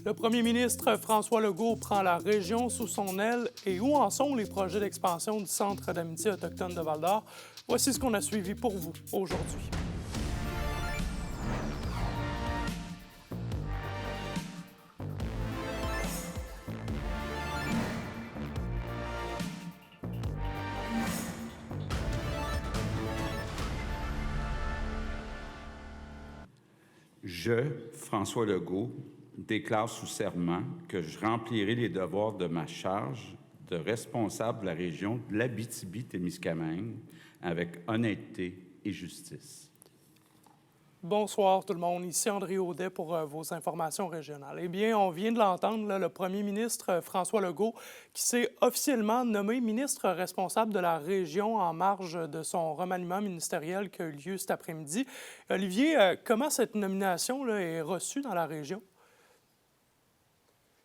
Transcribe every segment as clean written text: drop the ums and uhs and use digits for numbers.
Le premier ministre François Legault prend la région sous son aile et où en sont les projets d'expansion du Centre d'amitié autochtone de Val-d'Or? Voici ce qu'on a suivi pour vous aujourd'hui. Je, François Legault, déclare sous serment que je remplirai les devoirs de ma charge de responsable de la région de l'Abitibi-Témiscamingue avec honnêteté et justice. Bonsoir tout le monde, ici André Audet pour vos informations régionales. Eh bien, on vient de l'entendre, là, le premier ministre François Legault qui s'est officiellement nommé ministre responsable de la région en marge de son remaniement ministériel qui a eu lieu cet après-midi. Olivier, comment cette nomination là, est reçue dans la région?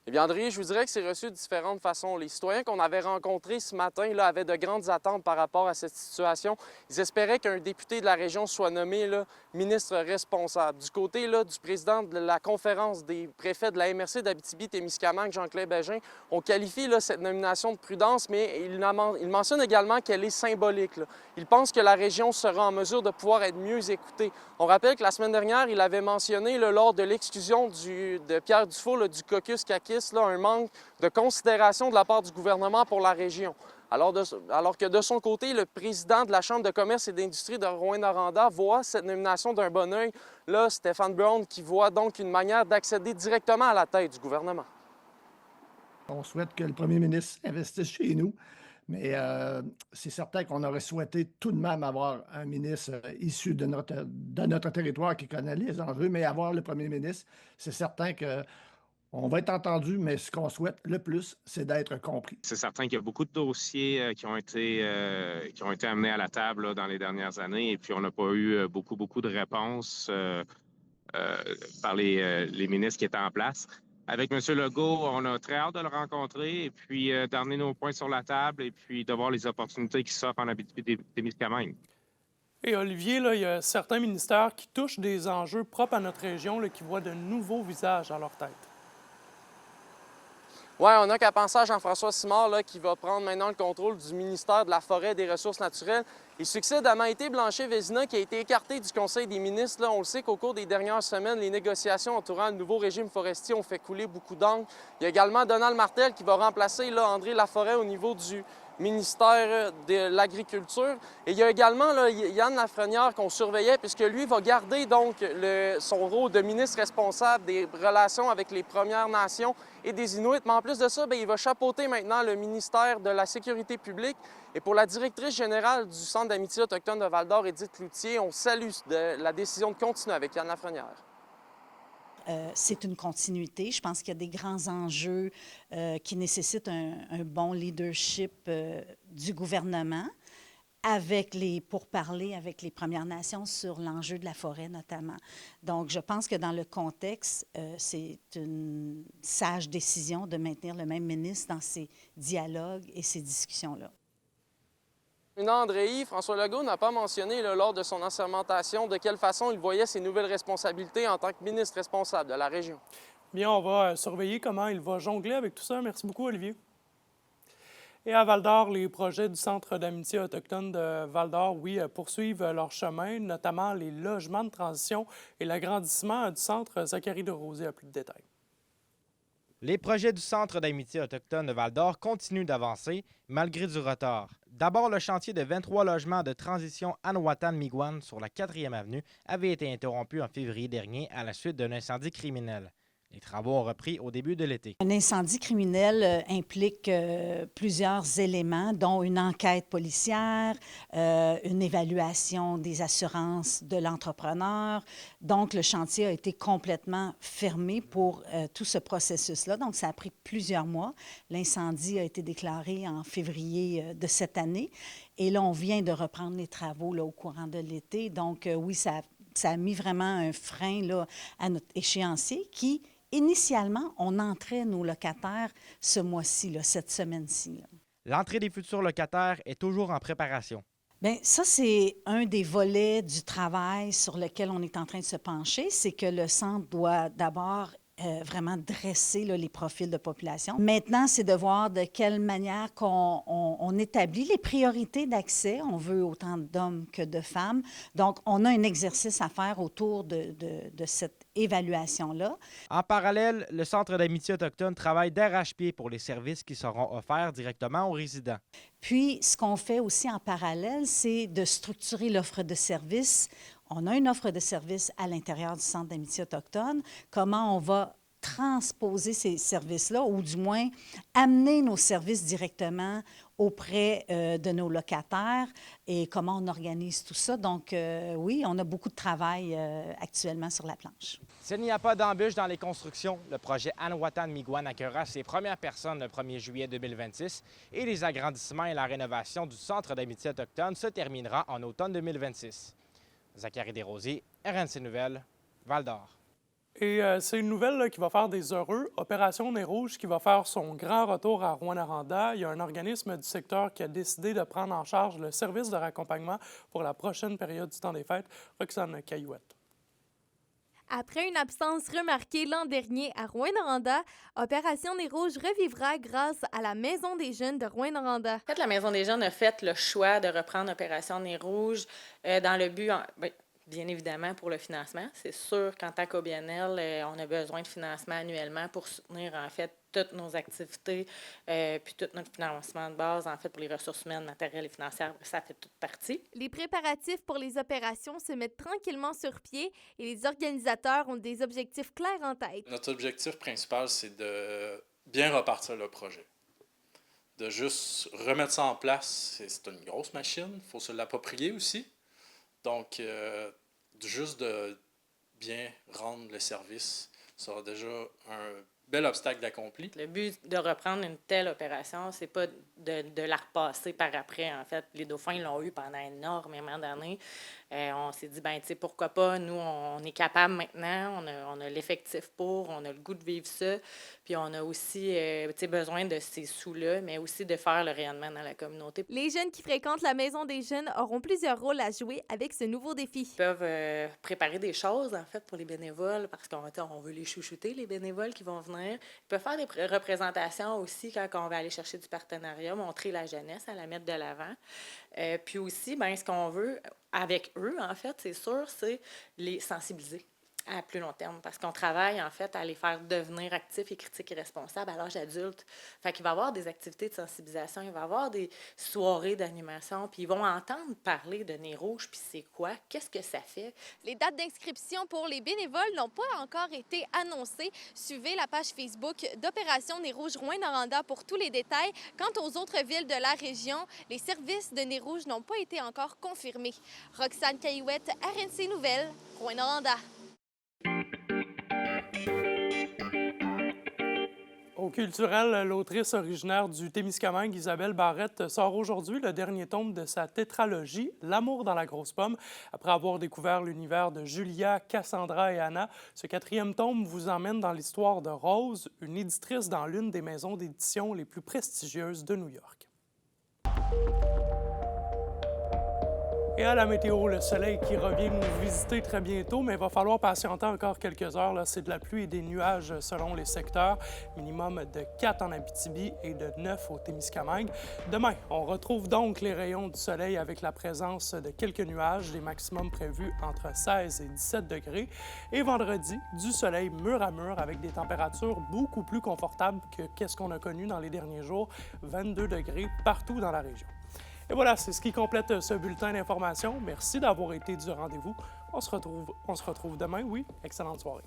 Eh bien, André, je vous dirais que c'est reçu de différentes façons. Les citoyens qu'on avait rencontrés ce matin là, avaient de grandes attentes par rapport à cette situation. Ils espéraient qu'un député de la région soit nommé là, ministre responsable. Du côté là, du président de la conférence des préfets de la MRC d'Abitibi-Témiscamingue, Jean-Claude Bégin, on qualifie là, cette nomination de prudence, mais il mentionne également qu'elle est symbolique. Là. Il pense que la région sera en mesure de pouvoir être mieux écoutée. On rappelle que la semaine dernière, il avait mentionné là, lors de l'exclusion de Pierre Dufault là, du caucus CAQIS, là, un manque de considération de la part du gouvernement pour la région. Alors que de son côté, le président de la Chambre de commerce et d'industrie de Rouyn-Noranda voit cette nomination d'un bon œil. Là, Stéphane Brown qui voit donc une manière d'accéder directement à la tête du gouvernement. On souhaite que le premier ministre investisse chez nous, mais c'est certain qu'on aurait souhaité tout de même avoir un ministre issu de notre territoire qui connaît les enjeux, mais avoir le premier ministre, c'est certain que on va être entendu, mais ce qu'on souhaite le plus, c'est d'être compris. C'est certain qu'il y a beaucoup de dossiers qui ont été amenés à la table là, dans les dernières années et puis on n'a pas eu beaucoup de réponses par les ministres qui étaient en place. Avec M. Legault, on a très hâte de le rencontrer et puis d'amener nos points sur la table et puis de voir les opportunités qui s'offrent en Abitibi-Témiscamingue. Et Olivier, là, il y a certains ministères qui touchent des enjeux propres à notre région là, qui voient de nouveaux visages à leur tête. Oui, on n'a qu'à penser à Jean-François Simard là, qui va prendre maintenant le contrôle du ministère de la Forêt et des Ressources naturelles. Il succède à Maïté Blanchet-Vézina qui a été écartée du Conseil des ministres. Là, on le sait qu'au cours des dernières semaines, les négociations entourant le nouveau régime forestier ont fait couler beaucoup d'encre. Il y a également Donald Martel qui va remplacer là, André Laforêt au niveau du ministère de l'Agriculture. Et il y a également là, Yann Lafrenière qu'on surveillait puisque lui va garder donc son rôle de ministre responsable des relations avec les Premières Nations et des Inuits. Mais en plus de ça, bien, il va chapeauter maintenant le ministère de la Sécurité publique. Et pour la directrice générale du Centre d'amitié autochtone de Val-d'Or, Édith Loutier, on salue la décision de continuer avec Yann Lafrenière. C'est une continuité. Je pense qu'il y a des grands enjeux qui nécessitent un bon leadership du gouvernement pour parler avec les Premières Nations sur l'enjeu de la forêt notamment. Donc, je pense que dans le contexte, c'est une sage décision de maintenir le même ministre dans ces dialogues et ces discussions-là. André, François Legault n'a pas mentionné là, lors de son assermentation de quelle façon il voyait ses nouvelles responsabilités en tant que ministre responsable de la région. Bien, on va surveiller comment il va jongler avec tout ça. Merci beaucoup, Olivier. Et à Val-d'Or, les projets du Centre d'amitié autochtone de Val-d'Or, oui, poursuivent leur chemin, notamment les logements de transition et l'agrandissement du centre. Zachary Desrosiers a plus de détails. Les projets du Centre d'amitié autochtone de Val-d'Or continuent d'avancer, malgré du retard. D'abord, le chantier de 23 logements de transition Anwatan-Miigwech sur la 4e avenue avait été interrompu en février dernier à la suite d'un incendie criminel. Les travaux ont repris au début de l'été. Un incendie criminel implique plusieurs éléments, dont une enquête policière, une évaluation des assurances de l'entrepreneur. Donc, le chantier a été complètement fermé pour tout ce processus-là. Donc, ça a pris plusieurs mois. L'incendie a été déclaré en février de cette année. Et là, on vient de reprendre les travaux là, au courant de l'été. Donc, oui, ça a mis vraiment un frein là, à notre échéancier qui... Initialement, on entrait nos locataires ce mois-ci, là, cette semaine-ci. L'entrée des futurs locataires est toujours en préparation. Bien, ça, c'est un des volets du travail sur lequel on est en train de se pencher. C'est que le centre doit d'abord vraiment dresser là, les profils de population. Maintenant, c'est de voir de quelle manière on établit les priorités d'accès. On veut autant d'hommes que de femmes. Donc, on a un exercice à faire autour de cette évaluation-là. En parallèle, le Centre d'amitié autochtone travaille d'arrache-pied pour les services qui seront offerts directement aux résidents. Puis, ce qu'on fait aussi en parallèle, c'est de structurer l'offre de services. On a une offre de services à l'intérieur du Centre d'amitié autochtone. Comment on va transposer ces services-là, ou du moins amener nos services directement auprès de nos locataires et comment on organise tout ça. Donc, oui, on a beaucoup de travail actuellement sur la planche. S'il n'y a pas d'embûches dans les constructions, le projet Anwatan-Miigwech accueillera ses premières personnes le 1er juillet 2026 et les agrandissements et la rénovation du Centre d'amitié autochtone se terminera en automne 2026. Zachary Desrosiers, RNC Nouvelles, Val-d'Or. Et c'est une nouvelle là, qui va faire des heureux. Opération Nez Rouge qui va faire son grand retour à Rouyn-Noranda. Il y a un organisme du secteur qui a décidé de prendre en charge le service de raccompagnement pour la prochaine période du temps des fêtes. Roxane Caillouette. Après une absence remarquée l'an dernier à Rouyn-Noranda, Opération Nez Rouge revivra grâce à la Maison des jeunes de Rouyn-Noranda. En fait, la Maison des jeunes a fait le choix de reprendre Opération Nez Rouge dans le but... Bien évidemment, pour le financement. C'est sûr qu'en tant qu'OBNL, on a besoin de financement annuellement pour soutenir, en fait, toutes nos activités, puis tout notre financement de base, en fait, pour les ressources humaines, matérielles et financières, ça fait toute partie. Les préparatifs pour les opérations se mettent tranquillement sur pied et les organisateurs ont des objectifs clairs en tête. Notre objectif principal, c'est de bien repartir le projet. De juste remettre ça en place, c'est une grosse machine, il faut se l'approprier aussi. Donc, juste de bien rendre le service sera déjà un bel obstacle d'accompli. Le but de reprendre une telle opération, c'est pas de la repasser par après. En fait, les dauphins l'ont eu pendant énormément d'années. On s'est dit, ben tu sais, pourquoi pas, nous, on est capable maintenant, on a l'effectif pour, on a le goût de vivre ça, puis on a aussi besoin de ces sous-là, mais aussi de faire le rayonnement dans la communauté. Les jeunes qui fréquentent la Maison des jeunes auront plusieurs rôles à jouer avec ce nouveau défi. Ils peuvent préparer des choses, en fait, pour les bénévoles, parce qu'on veut les chouchouter, les bénévoles qui vont venir. Ils peuvent faire des représentations aussi quand on va aller chercher du partenariat, montrer la jeunesse, à la mettre de l'avant. Puis aussi, ben, ce qu'on veut avec eux, en fait, c'est sûr, c'est les sensibiliser à plus long terme, parce qu'on travaille, en fait, à les faire devenir actifs et critiques et responsables à l'âge adulte. Fait qu'il va y avoir des activités de sensibilisation, il va y avoir des soirées d'animation, puis ils vont entendre parler de Nez Rouge, puis c'est quoi, qu'est-ce que ça fait. Les dates d'inscription pour les bénévoles n'ont pas encore été annoncées. Suivez la page Facebook d'Opération Nez Rouge Rouyn-Noranda pour tous les détails. Quant aux autres villes de la région, les services de Nez Rouge n'ont pas été encore confirmés. Roxane Caillouette, RNC Nouvelles, Rouyn-Noranda. Au culturel, l'autrice originaire du Témiscamingue, Isabelle Barrette, sort aujourd'hui le dernier tome de sa tétralogie « L'amour dans la grosse pomme ». Après avoir découvert l'univers de Julia, Cassandra et Anna, ce 4e tome vous emmène dans l'histoire de Rose, une éditrice dans l'une des maisons d'édition les plus prestigieuses de New York. Et à la météo, le soleil qui revient nous visiter très bientôt, mais il va falloir patienter encore quelques heures. C'est de la pluie et des nuages selon les secteurs. Minimum de 4 en Abitibi et de 9 au Témiscamingue. Demain, on retrouve donc les rayons du soleil avec la présence de quelques nuages, les maximums prévus entre 16 et 17 degrés. Et vendredi, du soleil mur à mur avec des températures beaucoup plus confortables que qu'est-ce qu'on a connu dans les derniers jours, 22 degrés partout dans la région. Et voilà, c'est ce qui complète ce bulletin d'information. Merci d'avoir été du rendez-vous. On se retrouve demain, oui. Excellente soirée.